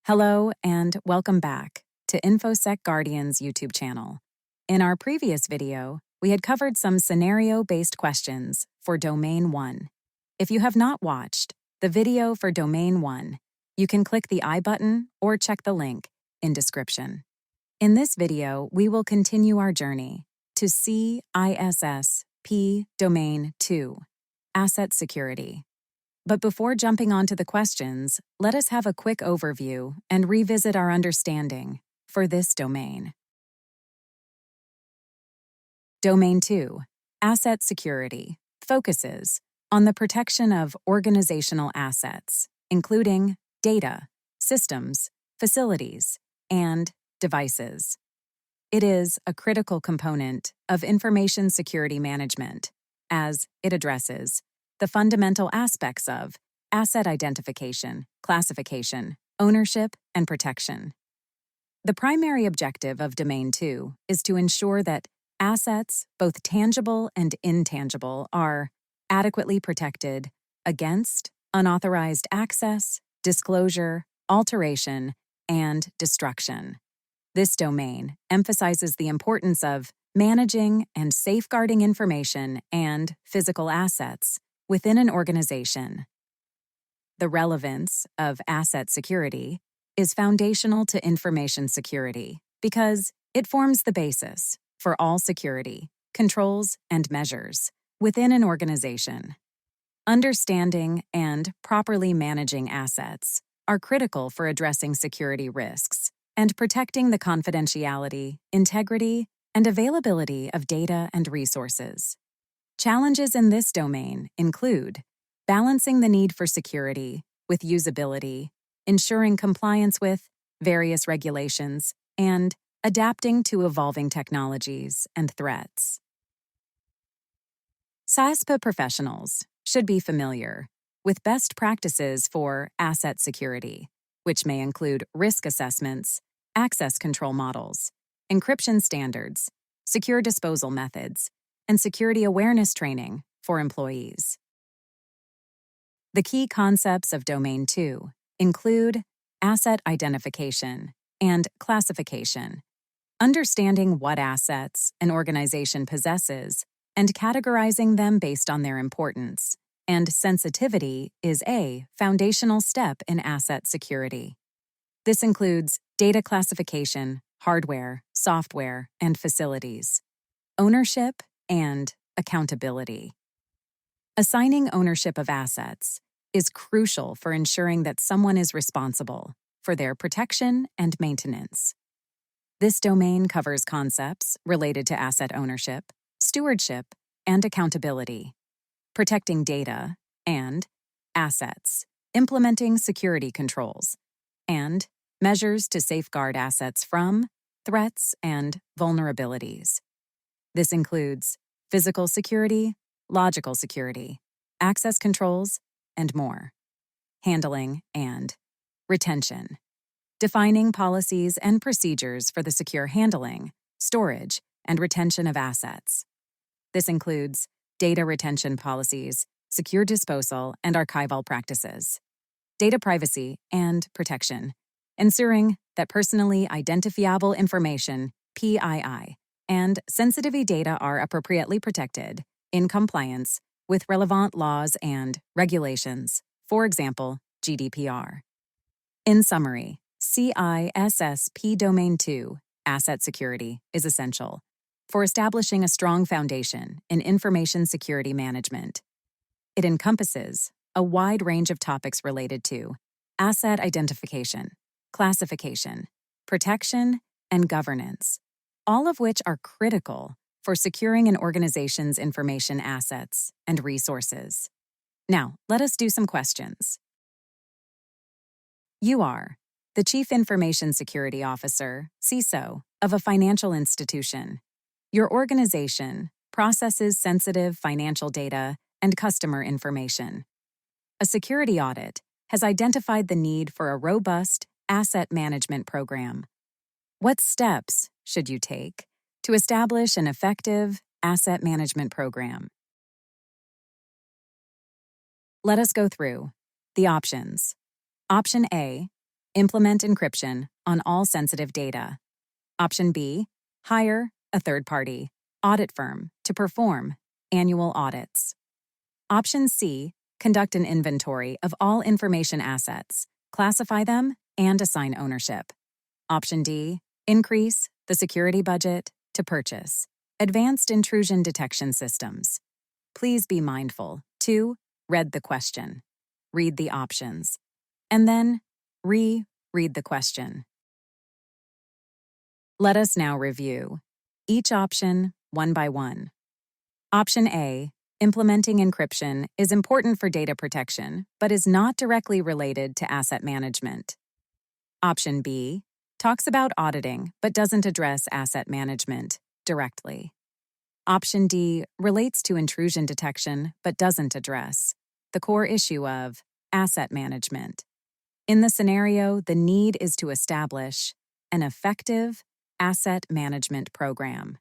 Hello and welcome back to InfoSec Guardian's YouTube channel. In our previous video, we had covered some scenario-based questions for Domain 1. If you have not watched the video for Domain 1, you can click the I button or check the link in description. In this video, we will continue our journey to CISSP Domain 2, Asset Security. But before jumping onto the questions, let us have a quick overview and revisit our understanding for this domain. Domain 2, Asset Security, focuses on the protection of organizational assets, including data, systems, facilities, and devices. It is a critical component of information security management, as it addresses the fundamental aspects of asset identification, classification, ownership, and protection. The primary objective of Domain 2 is to ensure that assets, both tangible and intangible, are adequately protected against unauthorized access, disclosure, alteration, and destruction. This domain emphasizes the importance of managing and safeguarding information and physical assets within an organization. The relevance of asset security is foundational to information security because it forms the basis for all security, controls, and measures within an organization. Understanding and properly managing assets are critical for addressing security risks and protecting the confidentiality, integrity, and availability of data and resources. Challenges in this domain include balancing the need for security with usability, ensuring compliance with various regulations, and adapting to evolving technologies and threats. CISSP professionals should be familiar with best practices for asset security, which may include risk assessments, access control models, encryption standards, secure disposal methods, and security awareness training for employees. The key concepts of Domain 2 include asset identification and classification, understanding what assets an organization possesses and categorizing them based on their importance, and sensitivity is a foundational step in asset security. This includes data classification, hardware, software, and facilities, ownership, and accountability. Assigning ownership of assets is crucial for ensuring that someone is responsible for their protection and maintenance. This domain covers concepts related to asset ownership, stewardship, and accountability, protecting data and assets, implementing security controls, and measures to safeguard assets from threats and vulnerabilities. This includes physical security, logical security, access controls, and more. Handling and retention. Defining policies and procedures for the secure handling, storage, and retention of assets. This includes data retention policies, secure disposal, and archival practices. Data privacy and protection, ensuring that personally identifiable information, PII, and sensitive data are appropriately protected in compliance with relevant laws and regulations, for example, GDPR. In summary, CISSP Domain 2, Asset Security, is essential for establishing a strong foundation in information security management. It encompasses a wide range of topics related to asset identification, classification, protection, and governance, all of which are critical for securing an organization's information assets and resources. Now, let us do some questions. You are the Chief Information Security Officer, CISO, of a financial institution. Your organization processes sensitive financial data and customer information. A security audit has identified the need for a robust asset management program. What steps should you take to establish an effective asset management program? Let us go through the options. Option A, implement encryption on all sensitive data. Option B, hire a third-party audit firm to perform annual audits. Option C, conduct an inventory of all information assets, classify them, and assign ownership. Option D, increase the security budget to purchase advanced intrusion detection systems. Please be mindful to read the question, read the options, and then read the question. Let us now review each option one by one. Option A, implementing encryption is important for data protection, but is not directly related to asset management. Option B, talks about auditing, but doesn't address asset management directly. Option D relates to intrusion detection, but doesn't address the core issue of asset management. In the scenario, the need is to establish an effective asset management program.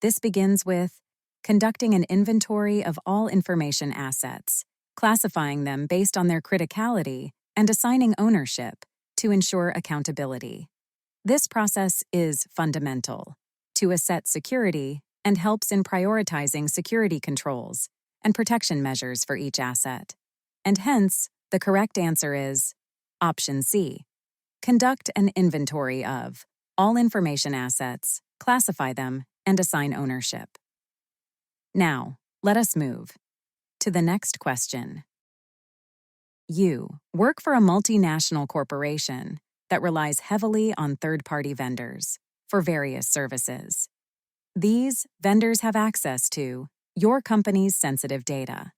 This begins with conducting an inventory of all information assets, classifying them based on their criticality, and assigning ownership to ensure accountability. This process is fundamental to asset security and helps in prioritizing security controls and protection measures for each asset. And hence, the correct answer is Option C. Conduct an inventory of all information assets, classify them, and assign ownership. Now, let us move to the next question. You work for a multinational corporation that relies heavily on third-party vendors for various services. These vendors have access to your company's sensitive data.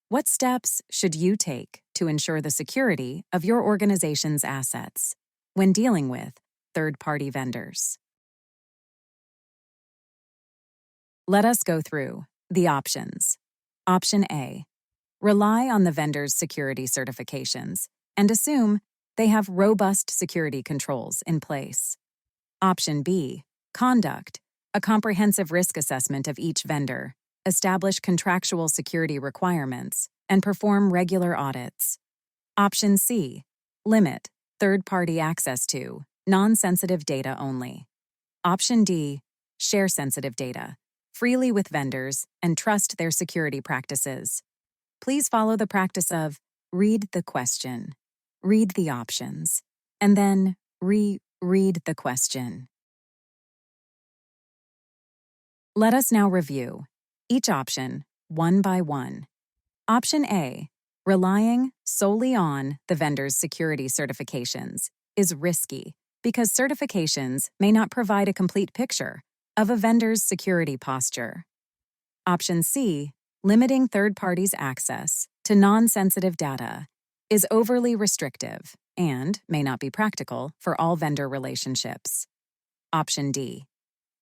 What steps should you take to ensure the security of your organization's assets when dealing with third-party vendors? Let us go through the options. Option A, rely on the vendor's security certifications and assume they have robust security controls in place. Option B, conduct a comprehensive risk assessment of each vendor, establish contractual security requirements, and perform regular audits. Option C, limit third-party access to non-sensitive data only. Option D, share sensitive data freely with vendors and trust their security practices. Please follow the practice of read the question, read the options, and then read the question. Let us now review each option one by one. Option A, relying solely on the vendor's security certifications, is risky because certifications may not provide a complete picture of a vendor's security posture. Option C, limiting third parties' access to non-sensitive data, is overly restrictive and may not be practical for all vendor relationships. Option D,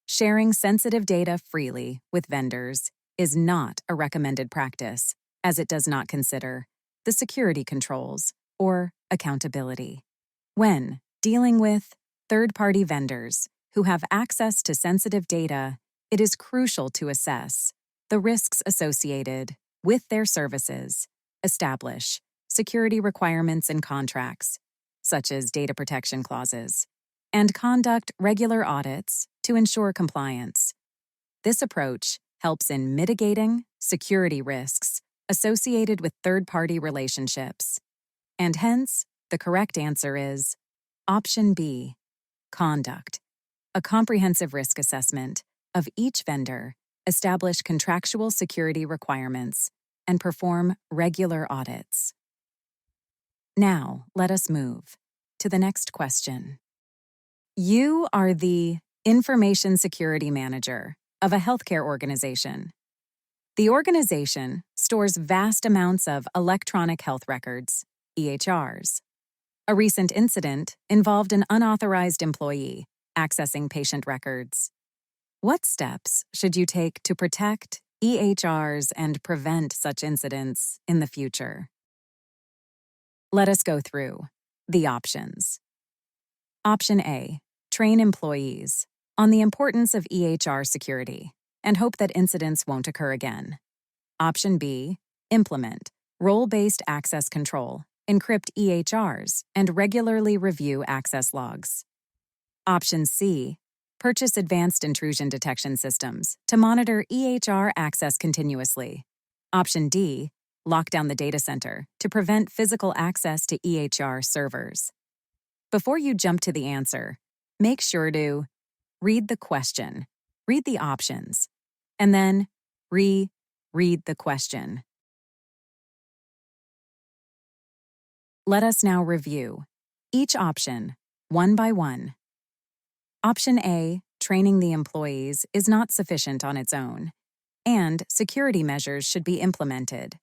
sharing sensitive data freely with vendors is not a recommended practice, as it does not consider the security controls or accountability. When dealing with third-party vendors who have access to sensitive data, it is crucial to assess the risks associated with their services, establish security requirements in contracts, such as data protection clauses, and conduct regular audits to ensure compliance. This approach helps in mitigating security risks associated with third-party relationships. And hence, the correct answer is Option B, conduct a comprehensive risk assessment of each vendor, establish contractual security requirements, and perform regular audits. Now, let us move to the next question. You are the Information Security Manager of a healthcare organization. The organization stores vast amounts of electronic health records, EHRs. A recent incident involved an unauthorized employee accessing patient records. What steps should you take to protect EHRs and prevent such incidents in the future? Let us go through the options. Option A, train employees on the importance of EHR security and hope that incidents won't occur again. Option B, implement role-based access control encrypt EHRs, and regularly review access logs. Option C, purchase advanced intrusion detection systems to monitor EHR access continuously. Option D, lock down the data center to prevent physical access to EHR servers. Before you jump to the answer, make sure to read the question, read the options, and then read the question. Let us now review each option one by one. Option A, training the employees, is not sufficient on its own, and security measures should be implemented.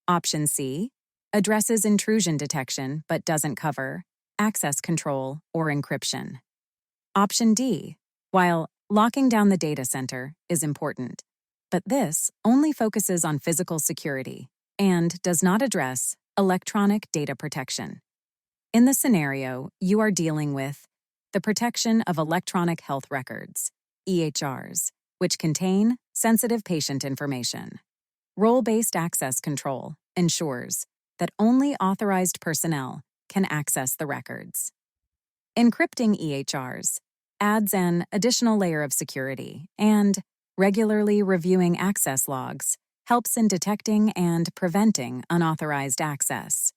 Option C, addresses intrusion detection but doesn't cover access control or encryption. Option D, while locking down the data center is important, but this only focuses on physical security and does not address electronic data protection. In the scenario, you are dealing with the protection of electronic health records, EHRs, which contain sensitive patient information. Role-based access control ensures that only authorized personnel can access the records. Encrypting EHRs adds an additional layer of security, and regularly reviewing access logs helps in detecting and preventing unauthorized access.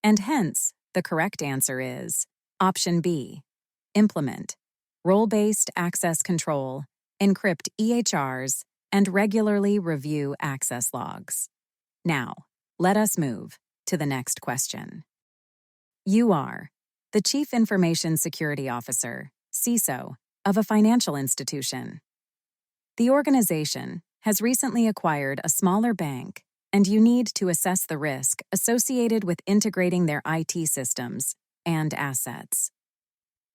And hence, the correct answer is Option B, implement role-based access control, encrypt EHRs, and regularly review access logs. Now, let us move to the next question. You are the Chief Information Security Officer, CISO, of a financial institution. The organization has recently acquired a smaller bank, and you need to assess the risk associated with integrating their IT systems and assets.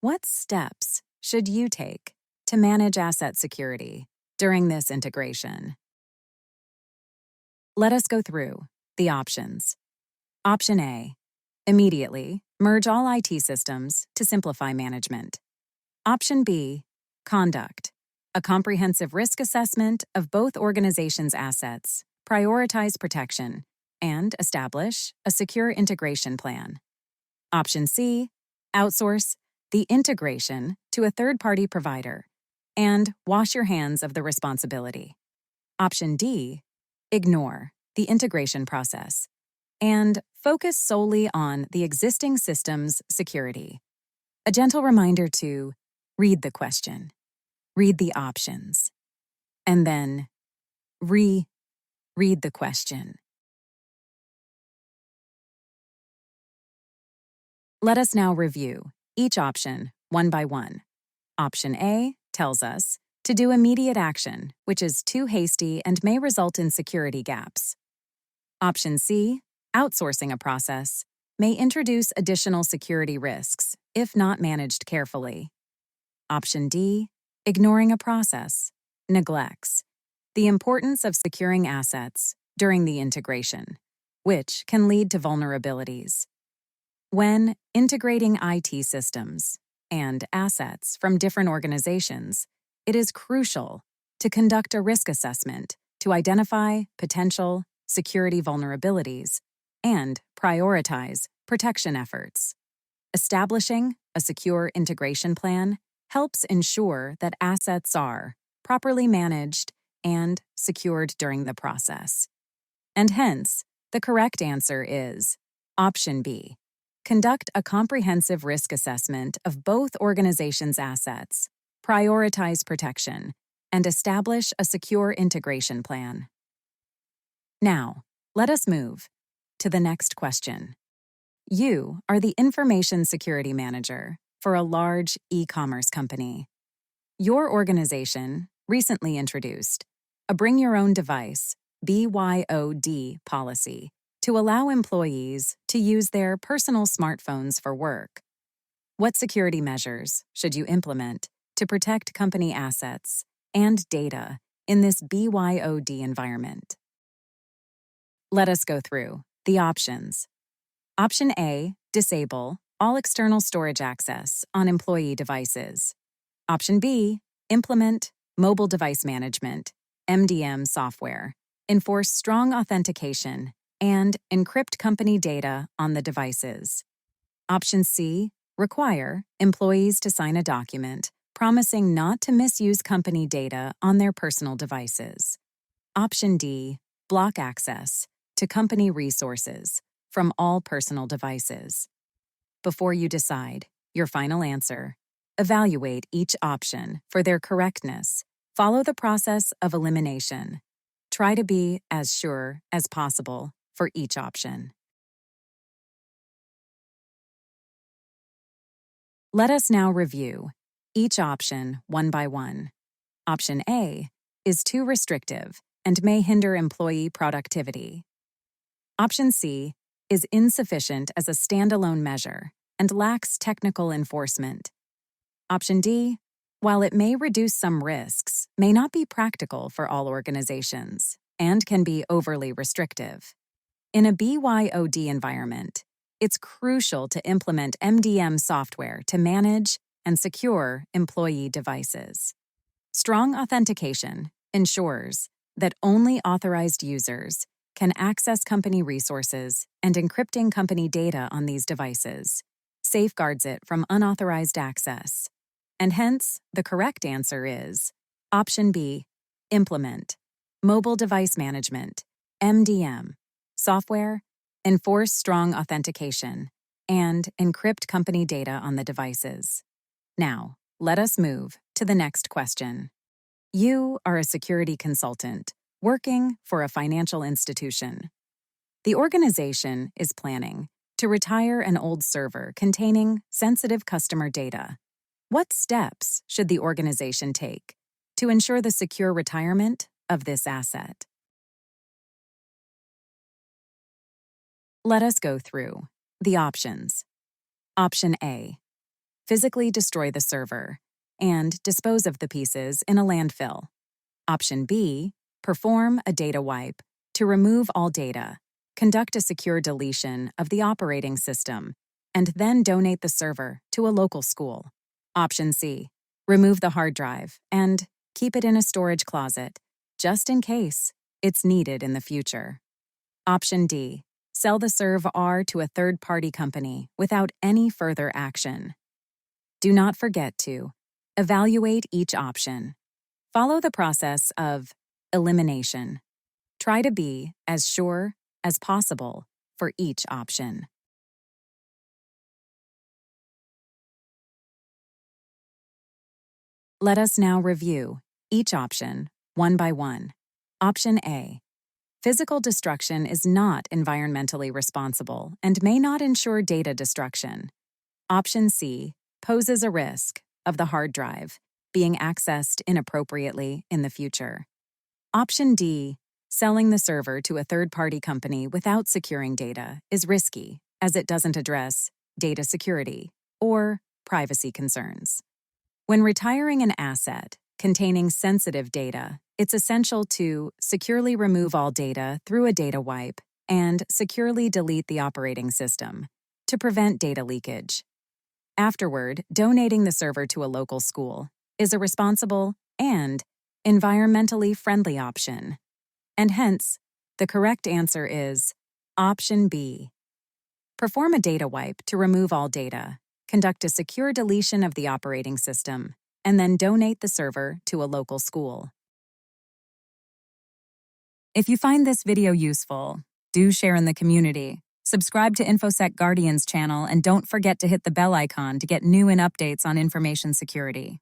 What steps should you take to manage asset security during this integration? Let us go through the options. Option A, immediately merge all IT systems to simplify management. Option B, conduct a comprehensive risk assessment of both organizations' assets, prioritize protection, and establish a secure integration plan. Option C, outsource the integration to a third-party provider and wash your hands of the responsibility. Option D, ignore the integration process and focus solely on the existing system's security. A gentle reminder to read the question, read the options, and then read the question. Let us now review each option one by one. Option A tells us to do immediate action, which is too hasty and may result in security gaps. Option C, outsourcing a process, may introduce additional security risks if not managed carefully. Option D, ignoring a process, neglects the importance of securing assets during the integration, which can lead to vulnerabilities. When integrating IT systems and assets from different organizations, it is crucial to conduct a risk assessment to identify potential security vulnerabilities and prioritize protection efforts. Establishing a secure integration plan helps ensure that assets are properly managed and secured during the process. And hence, the correct answer is Option B. Conduct a comprehensive risk assessment of both organizations' assets, prioritize protection, and establish a secure integration plan. Now, let us move to the next question. You are the Information Security Manager for a large e-commerce company. Your organization recently introduced a Bring Your Own Device (BYOD) policy to allow employees to use their personal smartphones for work. What security measures should you implement to protect company assets and data in this BYOD environment? Let us go through the options. Option A, disable all external storage access on employee devices. Option B, implement mobile device management, MDM software, enforce strong authentication, and encrypt company data on the devices. Option C, require employees to sign a document promising not to misuse company data on their personal devices. Option D, block access to company resources from all personal devices. Before you decide your final answer, evaluate each option for their correctness. Follow the process of elimination. Try to be as sure as possible for each option. Let us now review each option one by one. Option A is too restrictive and may hinder employee productivity. Option C is insufficient as a standalone measure and lacks technical enforcement. Option D, while it may reduce some risks, may not be practical for all organizations and can be overly restrictive. In a BYOD environment, it's crucial to implement MDM software to manage and secure employee devices. Strong authentication ensures that only authorized users can access company resources, and encrypting company data on these devices safeguards it from unauthorized access. And hence, the correct answer is Option B, implement mobile device management, MDM, software, enforce strong authentication, and encrypt company data on the devices. Now, let us move to the next question. You are a security consultant working for a financial institution. The organization is planning to retire an old server containing sensitive customer data. What steps should the organization take to ensure the secure retirement of this asset? Let us go through the options. Option A, physically destroy the server and dispose of the pieces in a landfill. Option B, perform a data wipe to remove all data, conduct a secure deletion of the operating system, and then donate the server to a local school. Option C, remove the hard drive and keep it in a storage closet, just in case it's needed in the future. Option D, sell the server to a third-party company without any further action. Do not forget to evaluate each option. Follow the process of elimination. Try to be as sure as possible for each option. Let us now review each option one by one. Option A, physical destruction is not environmentally responsible and may not ensure data destruction. Option C poses a risk of the hard drive being accessed inappropriately in the future. Option D, selling the server to a third-party company without securing data is risky as it doesn't address data security or privacy concerns. When retiring an asset containing sensitive data, it's essential to securely remove all data through a data wipe and securely delete the operating system to prevent data leakage. Afterward, donating the server to a local school is a responsible and environmentally friendly option. And hence, the correct answer is Option B. Perform a data wipe to remove all data, conduct a secure deletion of the operating system, and then donate the server to a local school. If you find this video useful, do share in the community. Subscribe to InfoSec Guardian's channel and don't forget to hit the bell icon to get new and updates on information security.